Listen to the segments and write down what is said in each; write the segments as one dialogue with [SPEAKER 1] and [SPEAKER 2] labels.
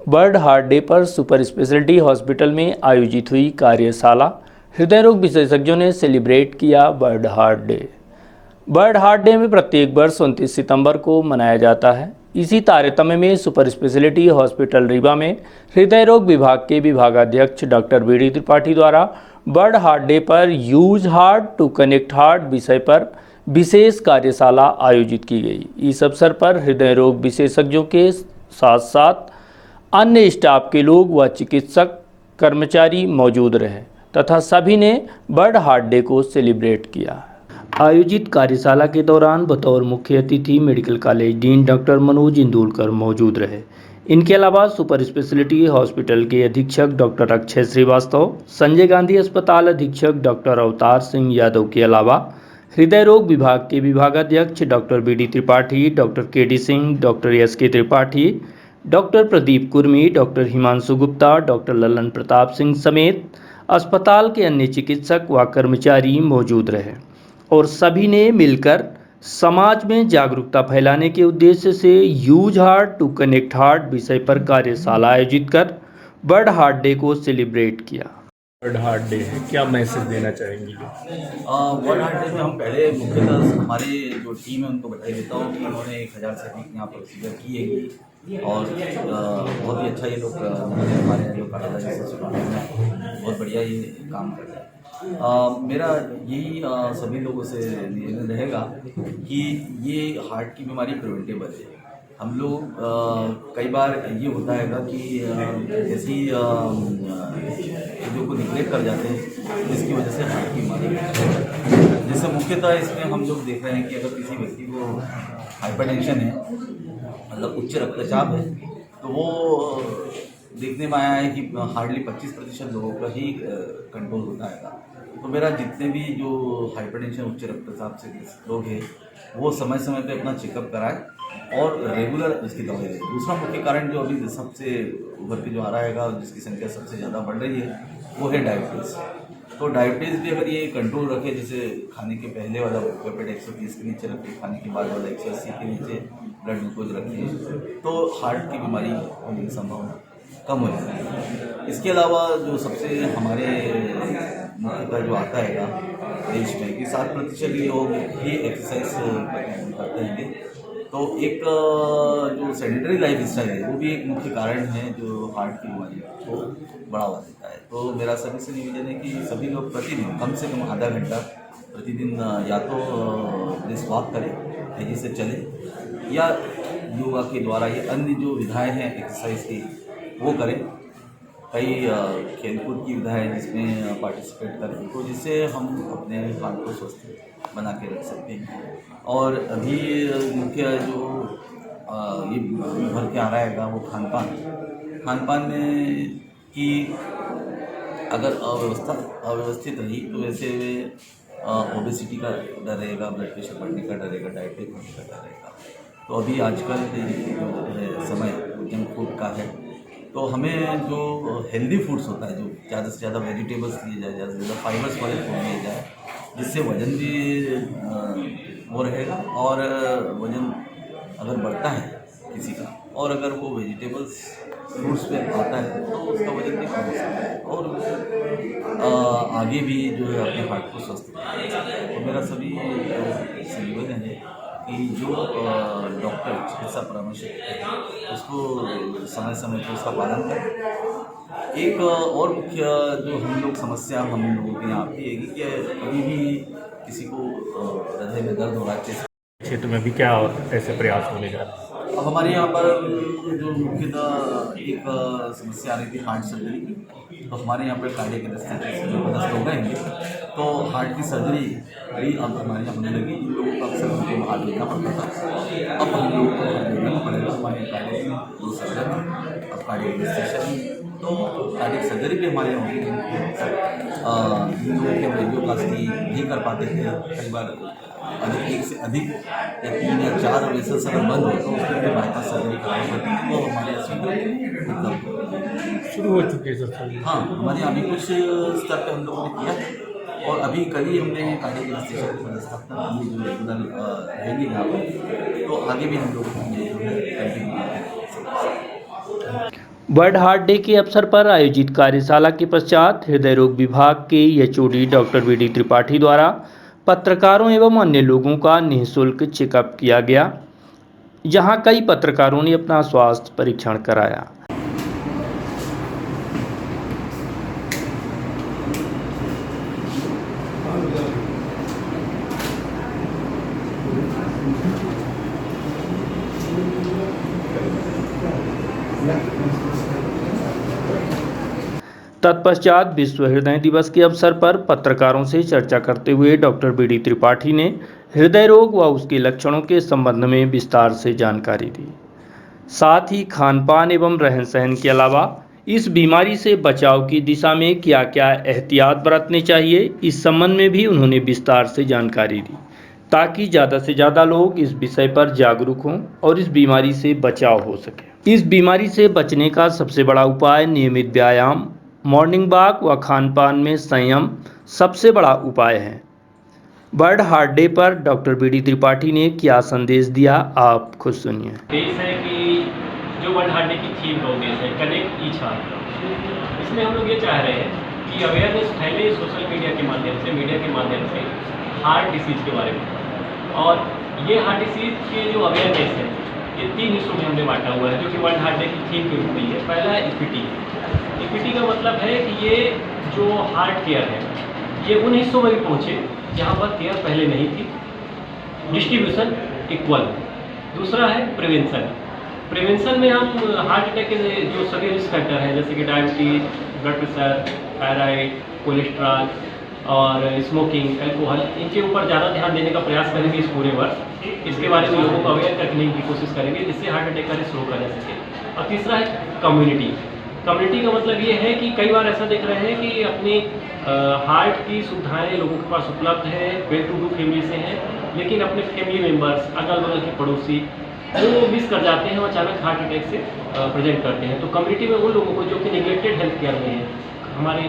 [SPEAKER 1] World heart day पर super speciality hospital में आयोजित हुई कार्यशाला। हृदय रोग विशेषज्ञों ने सेलिब्रेट किया world heart day. World heart day में प्रत्येक वर्ष 29 सितंबर को मनाया जाता है। इसी तारतम्य में सुपर स्पेशलिटी हॉस्पिटल रीवा में हृदय रोग विभाग के विभागाध्यक्ष डॉक्टर बीडी त्रिपाठी द्वारा वर्ल्ड हार्ट डे पर use heart to connect heart विषय पर विशेष कार्यशाला आयोजित की गई। इस अवसर पर हृदय रोग विशेषज्ञों के साथ साथ अन्य स्टाफ के लोग व चिकित्सक कर्मचारी मौजूद रहे तथा सभी ने वर्ल्ड हार्ट डे को सेलिब्रेट किया। आयोजित कार्यशाला के दौरान बतौर मुख्य अतिथि medical college dean doctor Manoj Indulkar मौजूद रहे। इनके अलावा सुपर स्पेशलिटी हॉस्पिटल के अधीक्षक डॉक्टर अक्षय श्रीवास्तव, संजय गांधी अस्पताल अधीक्षक डॉक्टर अवतार सिंह यादव के अलावा हृदय रोग विभाग के विभागाध्यक्ष doctor BD Tripathi, doctor KD Singh, doctor SK Tripathi, doctor Pradeep Kurmi, doctor Himanshu Gupta, doctor Lalan Pratap Singh समेत अस्पताल के अन्य चिकित्सक व कर्मचारी मौजूद रहे और सभी ने मिलकर समाज में जागरूकता फैलाने के उद्देश्य से use heart to connect heart विषय पर कार्यशाला आयोजित कर वर्ल्ड हार्ट डे को सेलिब्रेट किया।
[SPEAKER 2] वर्ल्ड हार्ट डे है, क्या मैसेज देना चाहेंगे?
[SPEAKER 3] वर्ल्ड हार्ट डे में हम पहले मुख्यतः हमारी जो टीम है उनको बधाई देता हूँ कि उन्होंने 1000 से अधिक यहाँ प्रोसीजर की है और बहुत ही अच्छा ये लोग हमारे जो कार्डियोलॉजी में बहुत बढ़िया ये काम कर रहे हैं। मेरा यही सभी लोगों से निवेदन रहेगा कि ये हार्ट की बीमारी प्रिवेंटेबल है। हम लोग कई बार ये होता है कि ऐसी चीज़ों को निगलेक्ट कर जाते हैं जिसकी वजह से हार्ट की बीमारी जैसे मुख्यतः इसमें हम लोग देख रहे हैं कि अगर किसी व्यक्ति को हाइपरटेंशन है, मतलब उच्च रक्तचाप है, तो वो देखने में आया है कि हार्डली 25% लोगों का ही कंट्रोल होता है। तो मेरा जितने भी जो हाइपरटेंशन उच्च रक्तचाप से लोग हैं वो समय समय पे अपना चेकअप कराएं और रेगुलर इसकी दवाई लें। दूसरा मुख्य कारण जो अभी सबसे उभर के जो आ रहा है और जिसकी संख्या सबसे ज़्यादा बढ़ रही है वो है डायबिटीज़। तो डायबिटीज़ भी अगर ये कंट्रोल रखे, जैसे खाने के पहले वाला ब्लड प्रेशर 130 के नीचे रखे, खाने के बाद वाला 180 के नीचे ब्लड ग्लूकोज रखें, तो हार्ट की बीमारी होने की संभावना कम हो जाती है। इसके अलावा जो सबसे हमारे मुख्यतः जो आता है देश में कि 7% लोग ही एक्सरसाइज करते हैं, तो एक जो सेडेंटरी लाइफ स्टाइल है वो भी एक मुख्य कारण है जो हार्ट की बीमारी को बढ़ावा देता है। तो मेरा सभी से निवेदन है कि सभी लोग प्रतिदिन कम से कम आधा घंटा प्रतिदिन या तो ब्रिस्क वॉक करें, तेजी से चलें, या योगा के द्वारा ये अन्य जो विधाएँ हैं एक्सरसाइज की वो करें। कई खेलकूद की विधाएँ जिसमें पार्टिसिपेट करें, तो जिससे हम अपने हार्ट को स्वस्थ बना के रख सकते हैं। और अभी मुख्य जो ये उभर के आ रहा है वो खान पान में कि अगर अव्यवस्थित रही तो वैसे ओबेसिटी का डर रहेगा, ब्लड प्रेशर बढ़ने का डर रहेगा, डायबिटीज होने का डर रहेगा। तो अभी आजकल जो है समय जंक फूड का है, तो हमें जो हेल्दी फूड्स होता है, जो ज़्यादा से ज़्यादा वेजिटेबल्स दिए जाए, ज़्यादा से ज़्यादा फाइबर्स वाले फूड दिए जाए, जिससे वज़न भी वो रहेगा। और वज़न अगर बढ़ता है किसी का और अगर वो वेजिटेबल्स फ्रूट्स पे आता है तो उसका वज़न भी कम हो सकता है और आगे भी जो है अपने हार्ट को स्वस्थ रखना है। तो मेरा सभी निवेदन है कि जो डॉक्टर चिकित्सा परामर्श है उसको समय समय पर उसका पालन करें। एक और मुख्य जो हम लोग समस्या हम लोगों के यहाँ आती है कि कभी भी किसी को हृदय में दर्द हो रहा है
[SPEAKER 2] क्षेत्र में भी क्या और ऐसे प्रयास होने जा रहे हैं?
[SPEAKER 3] अब हमारे यहाँ पर जो मुख्यतः एक समस्या आ रही थी हार्ट सर्जरी की, तो हमारे यहाँ पर कार्डियक एनेस्थेसिस्ट हो गए हैं, तो हार्ट की सर्जरी भी अब हमारे यहाँ होने लगी। इन लोगों को अक्सर उनको हार्ट देना पड़ता था, अब हम लोगों को हार्ट देना पड़ेगा। हमारे कार्डियक जो सर्जन है अब कार्डियक एनेस्थेसिस्ट, तो कार्डियक सर्जरी भी हमारे यहाँ होगी। इन लोगों के रेडियोप्लास्टी नहीं कर पाते थे, कई बार एक से अधिक या 3 या 4 वेसल्स अगर बंद हो तो उसके लिए बाईपास सर्जरी करानी पड़ती है। वो हमारे यहाँ
[SPEAKER 2] शुरू हो चुके हैं सर?
[SPEAKER 3] हाँ, हमारे यहाँ अभी कुछ स्तर पे हम लोगों ने किया और अभी कल ही हमने कार्डियक एनेस्थेसिस्ट की पदस्थापना की जो रेगुलर रहेंगे यहाँ पर, तो आगे भी हम लोग कंटिन्यू करेंगे।
[SPEAKER 1] वर्ल्ड हार्ट डे के अवसर पर आयोजित कार्यशाला के पश्चात हृदय रोग विभाग के एचओडी डॉक्टर वीडी त्रिपाठी द्वारा पत्रकारों एवं अन्य लोगों का निःशुल्क चेकअप किया गया। जहां कई पत्रकारों ने अपना स्वास्थ्य परीक्षण कराया। तत्पश्चात विश्व हृदय दिवस के अवसर पर पत्रकारों से चर्चा करते हुए डॉक्टर वीडी त्रिपाठी ने हृदय रोग व उसके लक्षणों के संबंध में विस्तार से जानकारी दी। साथ ही खानपान एवं रहन सहन के अलावा इस बीमारी से बचाव की दिशा में क्या क्या एहतियात बरतने चाहिए, इस संबंध में भी उन्होंने विस्तार से जानकारी दी, ताकि ज़्यादा से ज़्यादा लोग इस विषय पर जागरूक हों और इस बीमारी से बचाव हो सके। इस बीमारी से बचने का सबसे बड़ा उपाय नियमित व्यायाम, मॉर्निंग वॉक व खानपान में संयम सबसे बड़ा उपाय है। वर्ल्ड हार्ट डे पर डॉक्टर वीडी त्रिपाठी ने क्या संदेश दिया, आप खुद सुनिए।
[SPEAKER 4] देश है कि जो वर्ल्ड हार्ट डे की थीम का उद्देश्य है कनेक्ट ईच हार्ट, इसमें हम लोग ये चाह रहे हैं कि अवेयरनेस फैले सोशल मीडिया के माध्यम से, मीडिया के माध्यम से हार्ट डिसीज के बारे में। और ये हार्ट डिसीज के जो अवेयरनेस है ये 3 हिस्सों में हमने बांटा हुआ है, जो कि वर्ल्ड हार्ट डे की थीम के रूप में है। पहला है इक्विटी। इक्विटी का मतलब है कि ये जो हार्ट केयर है ये उन हिस्सों में भी पहुँचे जहाँ पर केयर पहले नहीं थी। Distribution equal. दूसरा है प्रिवेंशन। प्रिवेंशन में हम हार्ट अटैक के जो सभी रिस्क फैक्टर हैं जैसे कि diabetes, blood pressure, thyroid, cholesterol और स्मोकिंग, अल्कोहल, इनके ऊपर ज़्यादा ध्यान देने का प्रयास करेंगे इस पूरे वर्ष। इसके बारे में लोगों को अवेयर करने की कोशिश करेंगे जिससे हार्ट अटैक का रिस्क रोका जा सके। और तीसरा है कम्युनिटी। कम्युनिटी का मतलब ये है कि कई बार ऐसा देख रहे हैं कि अपनी हार्ट की सुविधाएं लोगों के पास उपलब्ध है, वेल टू डू फैमिली से हैं, लेकिन अपने फैमिली मेम्बर्स, अगल बगल के पड़ोसी वो मिस कर जाते हैं और अचानक हार्ट अटैक से प्रेजेंट करते हैं। तो कम्युनिटी में उन लोगों को जो कि निगलेक्टेड हेल्थ केयर में है, हमारे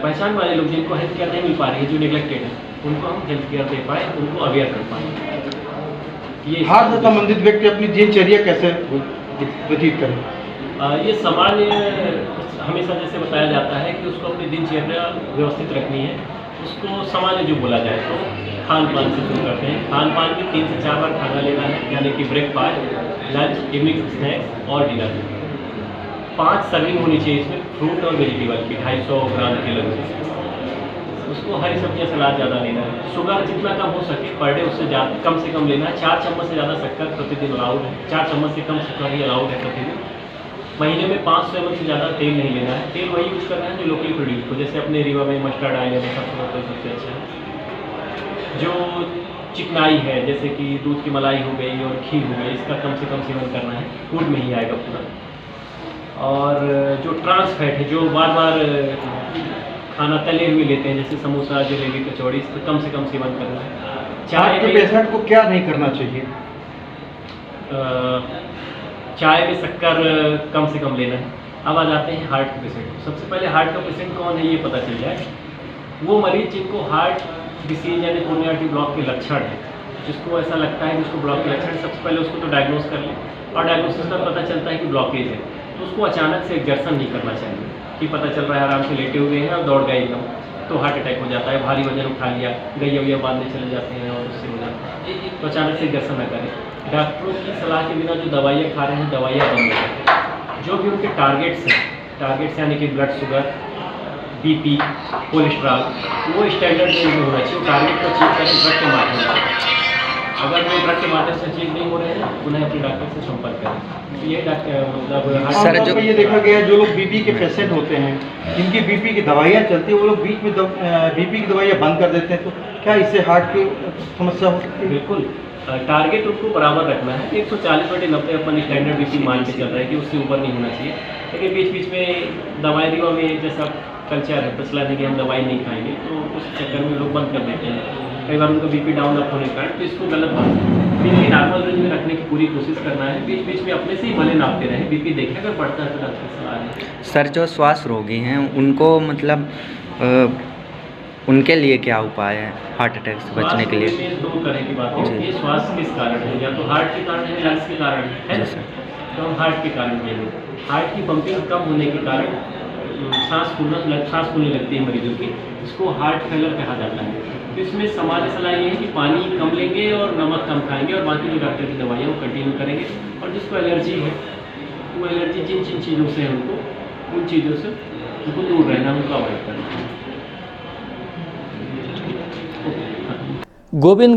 [SPEAKER 4] पहचान वाले लोग जिनको हेल्थ केयर नहीं मिल पा रही है, जो निगलेक्टेड है, उनको हम हेल्थ केयर दे पाएँ, उनको अवेयर कर पाएँ। ये
[SPEAKER 5] हार्ट से संबंधित व्यक्ति अपनी दिनचर्या कैसे व्यतीत करें?
[SPEAKER 4] ये सामान्य हमेशा जैसे बताया जाता है कि उसको अपनी दिनचर्या व्यवस्थित रखनी है। उसको सामान्य जो बोला जाए तो खान पान से शुरू करते हैं। खान पान में 3 से 4 बार खाना लेना है, यानी कि ब्रेकफास्ट, लंच, इवनिंग स्नैक्स और डिनर। 5 सर्विंग होनी चाहिए इसमें फ्रूट और वेजिटेबल की 250 ग्राम के लगभग। उसको हरी सब्जियाँ सलाद ज़्यादा लेना है। शुगर जितना कम हो सके पर डे उससे ज़्यादा कम से कम लेना है। 4 चम्मच से ज़्यादा शक्कर प्रतिदिन अलाउड है। 4 चम्मच से कम शक्कर ही अलाउड है प्रतिदिन। महीने में 500 ml से ज़्यादा तेल नहीं लेना है। तेल वही यूज़ करना है जो लोकली प्रोड्यूस हो, जैसे अपने रीवा में मस्टर्ड ऑयल है, सबसे अच्छा है। जो चिकनाई है जैसे कि दूध की मलाई हो गई और खीर हो गई, इसका कम से कम सेवन करना है, फूड में ही आएगा पूरा। और जो ट्रांस फैट है, जो बार बार खाना तले हुए लेते हैं जैसे समोसा, जलेबी, कचौड़ी, इसका कम से कम सेवन करना है।
[SPEAKER 5] चाय के पेशेंट को क्या नहीं करना चाहिए?
[SPEAKER 4] चाय में शक्कर कम से कम लेना है। अब आ जाते हैं हार्ट के पेशेंट। सबसे पहले हार्ट का पेशेंट कौन है ये पता चल जाए। वो मरीज जिनको हार्ट डिसीज यानी कोरोनरी आर्टरी ब्लॉक के लक्षण है, जिसको ऐसा लगता है कि उसको ब्लॉक के लक्षण, सबसे पहले उसको तो डायग्नोस कर ले और डायग्नोसिस का पता चलता है कि ब्लॉकेज है, तो उसको अचानक से एक्सर्शन नहीं करना चाहिए कि पता चल रहा है आराम से लेटे हुए हैं और दौड़ गए एकदम, तो हार्ट अटैक हो जाता है। भारी वजन उठा लिया, गैया बांधने चले जाते हैं और उससे हो जाता है, तो अचानक से एक्सर्शन न करें। डॉक्टरों की सलाह के बिना जो दवाइयाँ खा रहे हैं, दवाइयाँ बंद करें। जो भी उनके टारगेट्स यानी कि ब्लड शुगर, बीपी, कोलेस्ट्रॉल, वो स्टैंडर्ड रेंज में होना चाहिए। टारगेट को चेक करके ड्रग के माध्यम से, अगर वो ड्रग के माध्यम से चेक नहीं हो रहे हैं, उन्हें अपने डॉक्टर से संपर्क करें। तो ये मतलब
[SPEAKER 5] सर जो ये देखा गया है, जो लोग बीपी के पेशेंट होते हैं, जिनकी बीपी की दवाइयाँ चलती है, वो लोग बीच में बीपी की दवाइयाँ बंद कर देते हैं, तो क्या इससे हार्ट की समस्या हो सकती है?
[SPEAKER 4] बिल्कुल, टारगेट उनको बराबर रखना है। 140/90 अपन स्टैंडर्ड बीपी मान के चल रहा है कि उससे ऊपर नहीं होना चाहिए। लेकिन बीच बीच में दवाई रिवा में जैसा कल्चर है, फैसला है कि हम दवाई नहीं खाएंगे, तो उस चक्कर में लोग बंद कर देते हैं। कई बार उनका बीपी डाउन अप होने का, तो इसको गलत बात है। बीपी नॉर्मल रेंज में रखने की पूरी कोशिश करना है। बीच बीच में अपने से ही भले नापते रहें, बीपी देखें, अगर बढ़ता है तो डॉक्टर से सलाह लें।
[SPEAKER 6] सर जो श्वास रोगी हैं उनको मतलब उनके लिए क्या उपाय है हार्ट अटैक से बचने के लिए?
[SPEAKER 4] 2 तरह की बात है। ये श्वास किस कारण है, या तो हार्ट के कारण है, लंग्स के कारण है। तो हम हार्ट के कारण देंगे। हार्ट की पंपिंग कम होने के कारण सांस फूलने लगती है मरीजों की, इसको हार्ट फेलर कहा जाता है। तो इसमें सामान्य सलाह ये है कि पानी कम लेंगे और नमक कम खाएंगे और बाकी जो डॉक्टर की दवाइयाँ वो कंटिन्यू करेंगे। और जिसको एलर्जी है वो एलर्जी जिन जिन चीज़ों से है उनको उन चीज़ों से उनको दूर रहना, उनको अवॉइड करना।
[SPEAKER 1] गोविंद